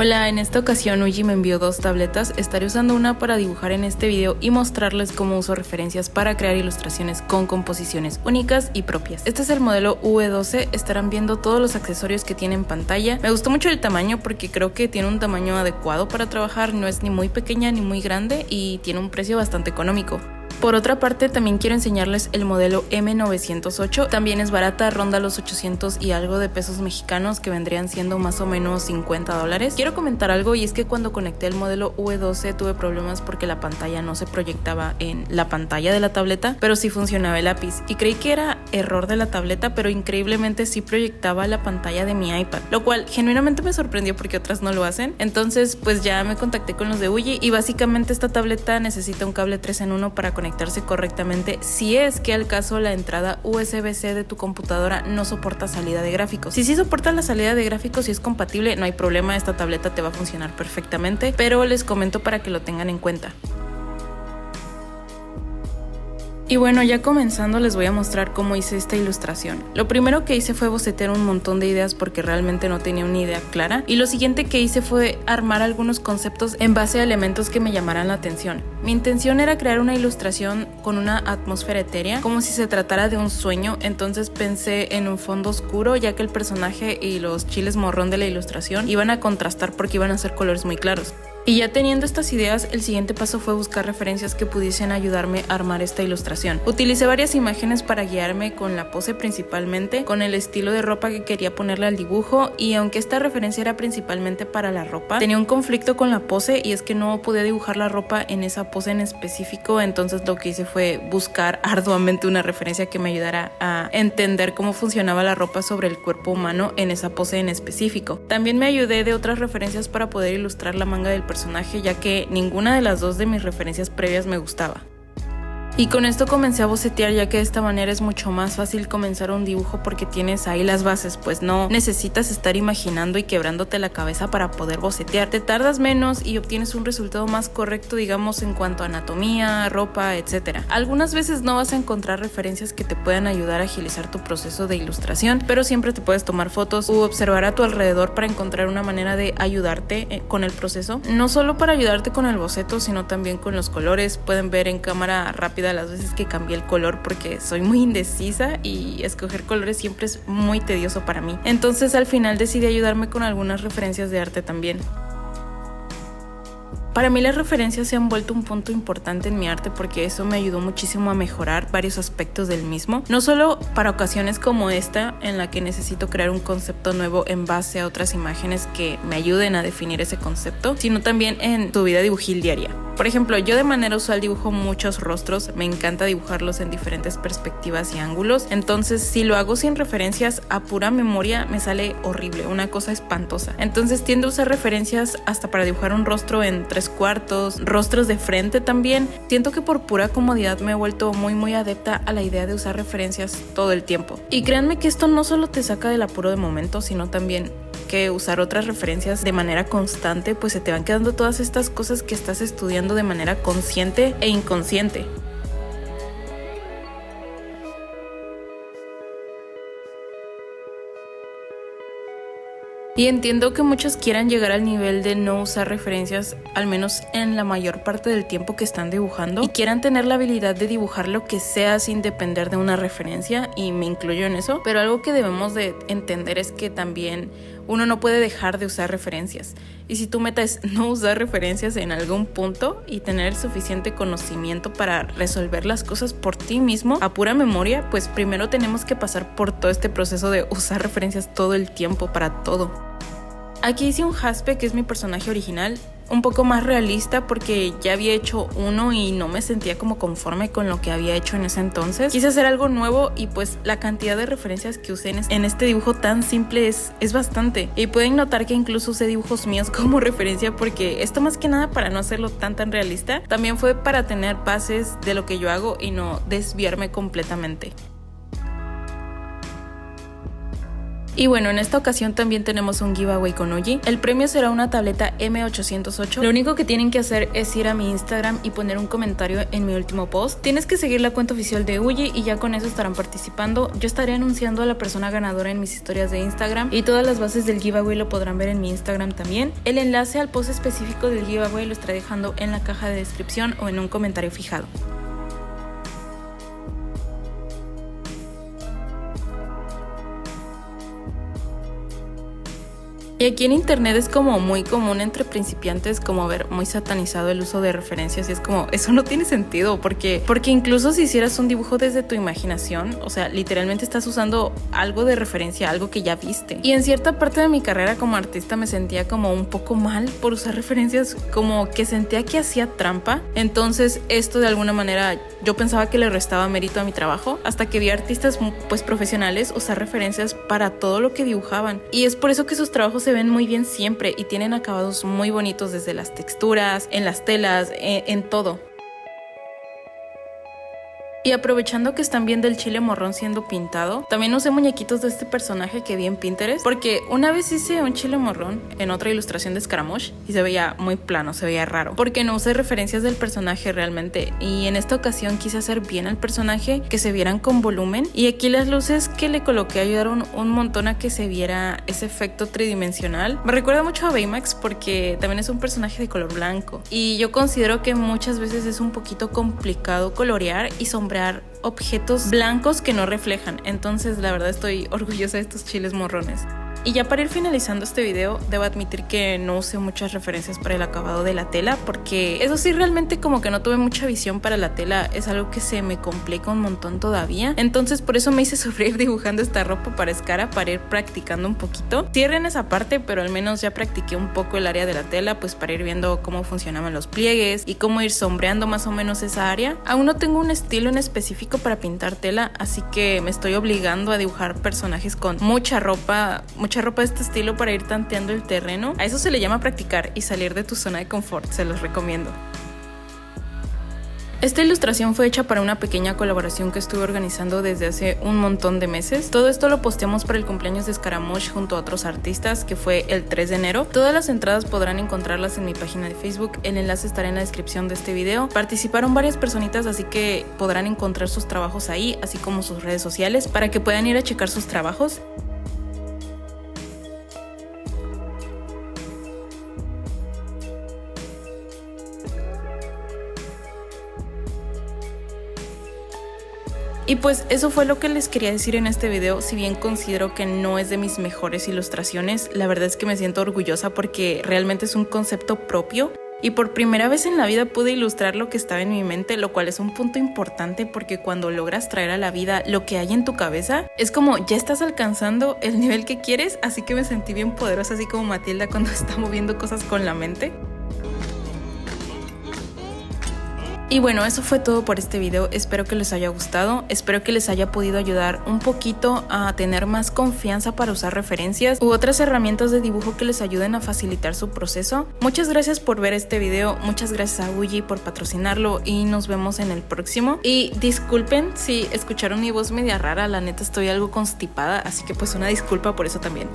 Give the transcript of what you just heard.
Hola, en esta ocasión Uji me envió dos tabletas. Estaré usando una para dibujar en este video y mostrarles cómo uso referencias para crear ilustraciones con composiciones únicas y propias. Este es el modelo V12, estarán viendo todos los accesorios que tiene en pantalla. Me gustó mucho el tamaño porque creo que tiene un tamaño adecuado para trabajar, no es ni muy pequeña ni muy grande y tiene un precio bastante económico. Por otra parte, también quiero enseñarles el modelo M908, también es barata, ronda los 800 y algo de pesos mexicanos, que vendrían siendo más o menos $50. Quiero comentar algo, y es que cuando conecté el modelo V12 tuve problemas porque la pantalla no se proyectaba en la pantalla de la tableta, pero sí funcionaba el lápiz, y creí que era error de la tableta, pero increíblemente sí proyectaba la pantalla de mi iPad, lo cual genuinamente me sorprendió porque otras no lo hacen. Entonces pues ya me contacté con los de Uji y básicamente esta tableta necesita un cable 3 en 1 para conectarse correctamente si es que al caso la entrada USB-C de tu computadora no soporta salida de gráficos. Si sí soporta la salida de gráficos y es compatible, no hay problema, esta tableta te va a funcionar perfectamente, pero les comento para que lo tengan en cuenta. Y bueno, ya comenzando les voy a mostrar cómo hice esta ilustración. Lo primero que hice fue bocetear un montón de ideas porque realmente no tenía una idea clara, y lo siguiente que hice fue armar algunos conceptos en base a elementos que me llamaran la atención. Mi intención era crear una ilustración con una atmósfera etérea, como si se tratara de un sueño, entonces pensé en un fondo oscuro, ya que el personaje y los chiles morrón de la ilustración iban a contrastar porque iban a ser colores muy claros. Y ya teniendo estas ideas, el siguiente paso fue buscar referencias que pudiesen ayudarme a armar esta ilustración. Utilicé varias imágenes para guiarme, con la pose principalmente, con el estilo de ropa que quería ponerle al dibujo, y aunque esta referencia era principalmente para la ropa, tenía un conflicto con la pose, y es que no podía dibujar la ropa en esa pose en específico. Entonces lo que hice fue buscar arduamente una referencia que me ayudara a entender cómo funcionaba la ropa sobre el cuerpo humano en esa pose en específico. También me ayudé de otras referencias para poder ilustrar la manga del personaje, ya que ninguna de las dos de mis referencias previas me gustaba. Y con esto comencé a bocetear, ya que de esta manera es mucho más fácil comenzar un dibujo porque tienes ahí las bases, pues no necesitas estar imaginando y quebrándote la cabeza para poder bocetear. Te tardas menos y obtienes un resultado más correcto, digamos, en cuanto a anatomía, ropa, etc. Algunas veces no vas a encontrar referencias que te puedan ayudar a agilizar tu proceso de ilustración, pero siempre te puedes tomar fotos u observar a tu alrededor para encontrar una manera de ayudarte con el proceso. No solo para ayudarte con el boceto, sino también con los colores. Pueden ver en cámara rápida las veces que cambié el color porque soy muy indecisa y escoger colores siempre es muy tedioso para mí. Entonces al final decidí ayudarme con algunas referencias de arte también. Para mí las referencias se han vuelto un punto importante en mi arte porque eso me ayudó muchísimo a mejorar varios aspectos del mismo. No solo para ocasiones como esta, en la que necesito crear un concepto nuevo en base a otras imágenes que me ayuden a definir ese concepto, sino también en tu vida dibujil diaria. Por ejemplo, yo de manera usual dibujo muchos rostros, me encanta dibujarlos en diferentes perspectivas y ángulos, entonces si lo hago sin referencias a pura memoria me sale horrible, una cosa espantosa. Entonces tiendo a usar referencias hasta para dibujar un rostro en 3/4, rostros de frente también. Siento que por pura comodidad me he vuelto muy adepta a la idea de usar referencias todo el tiempo. Y créanme que esto no solo te saca del apuro de momento, sino también que usar otras referencias de manera constante, pues se te van quedando todas estas cosas que estás estudiando de manera consciente e inconsciente. Y entiendo que muchos quieran llegar al nivel de no usar referencias, al menos en la mayor parte del tiempo que están dibujando, y quieran tener la habilidad de dibujar lo que sea sin depender de una referencia, y me incluyo en eso, pero algo que debemos de entender es que también uno no puede dejar de usar referencias. Y si tu meta es no usar referencias en algún punto y tener el suficiente conocimiento para resolver las cosas por ti mismo a pura memoria, pues primero tenemos que pasar por todo este proceso de usar referencias todo el tiempo para todo. Aquí hice un Jaspe, que es mi personaje original, un poco más realista porque ya había hecho uno y no me sentía como conforme con lo que había hecho en ese entonces. Quise hacer algo nuevo y pues la cantidad de referencias que usé en este dibujo tan simple es bastante. Y pueden notar que incluso usé dibujos míos como referencia porque esto, más que nada para no hacerlo tan realista, también fue para tener bases de lo que yo hago y no desviarme completamente. Y bueno, en esta ocasión también tenemos un giveaway con Uji. El premio será una tableta M808. Lo único que tienen que hacer es ir a mi Instagram y poner un comentario en mi último post. Tienes que seguir la cuenta oficial de Uji y ya con eso estarán participando. Yo estaré anunciando a la persona ganadora en mis historias de Instagram y todas las bases del giveaway lo podrán ver en mi Instagram también. El enlace al post específico del giveaway lo estaré dejando en la caja de descripción o en un comentario fijado. Y aquí en internet es como muy común entre principiantes como ver muy satanizado el uso de referencias y es como, eso no tiene sentido porque incluso si hicieras un dibujo desde tu imaginación, o sea, literalmente estás usando algo de referencia, algo que ya viste. Y en cierta parte de mi carrera como artista me sentía como un poco mal por usar referencias, como que sentía que hacía trampa. Entonces esto de alguna manera yo pensaba que le restaba mérito a mi trabajo hasta que vi artistas pues profesionales usar referencias para todo lo que dibujaban. Y es por eso que sus trabajos se ven muy bien siempre y tienen acabados muy bonitos desde las texturas, en las telas, en todo. Y aprovechando que están viendo el chile morrón siendo pintado, también usé muñequitos de este personaje que vi en Pinterest, porque una vez hice un chile morrón en otra ilustración de Scaramouche y se veía muy plano, se veía raro, porque no usé referencias del personaje realmente, y en esta ocasión quise hacer bien al personaje, que se vieran con volumen, y aquí las luces que le coloqué ayudaron un montón a que se viera ese efecto tridimensional. Me recuerda mucho a Baymax porque también es un personaje de color blanco, y yo considero que muchas veces es un poquito complicado colorear y sombrear objetos blancos que no reflejan. Entonces la verdad estoy orgullosa de estos chiles morrones. Y ya para ir finalizando este video, debo admitir que no usé muchas referencias para el acabado de la tela, porque eso sí, realmente como que no tuve mucha visión para la tela, es algo que se me complica un montón todavía. Entonces por eso me hice sufrir dibujando esta ropa para Scara, para ir practicando un poquito. Cierren esa parte, pero al menos ya practiqué un poco el área de la tela, pues para ir viendo cómo funcionaban los pliegues y cómo ir sombreando más o menos esa área. Aún no tengo un estilo en específico para pintar tela, así que me estoy obligando a dibujar personajes con mucha ropa de este estilo para ir tanteando el terreno. A eso se le llama practicar y salir de tu zona de confort, se los recomiendo. Esta ilustración fue hecha para una pequeña colaboración que estuve organizando desde hace un montón de meses. Todo esto lo posteamos para el cumpleaños de Scaramouche junto a otros artistas, que fue el 3 de enero. Todas las entradas podrán encontrarlas en mi página de Facebook, el enlace estará en la descripción de este video. Participaron varias personitas, así que podrán encontrar sus trabajos ahí, así como sus redes sociales, para que puedan ir a checar sus trabajos. Y pues eso fue lo que les quería decir en este video. Si bien considero que no es de mis mejores ilustraciones, la verdad es que me siento orgullosa porque realmente es un concepto propio. Y por primera vez en la vida pude ilustrar lo que estaba en mi mente, lo cual es un punto importante porque cuando logras traer a la vida lo que hay en tu cabeza, es como ya estás alcanzando el nivel que quieres, así que me sentí bien poderosa, así como Matilda cuando está moviendo cosas con la mente. Y bueno, eso fue todo por este video, espero que les haya gustado, espero que les haya podido ayudar un poquito a tener más confianza para usar referencias u otras herramientas de dibujo que les ayuden a facilitar su proceso. Muchas gracias por ver este video, muchas gracias a Uji por patrocinarlo y nos vemos en el próximo. Y disculpen si escucharon mi voz media rara, la neta estoy algo constipada, así que pues una disculpa por eso también.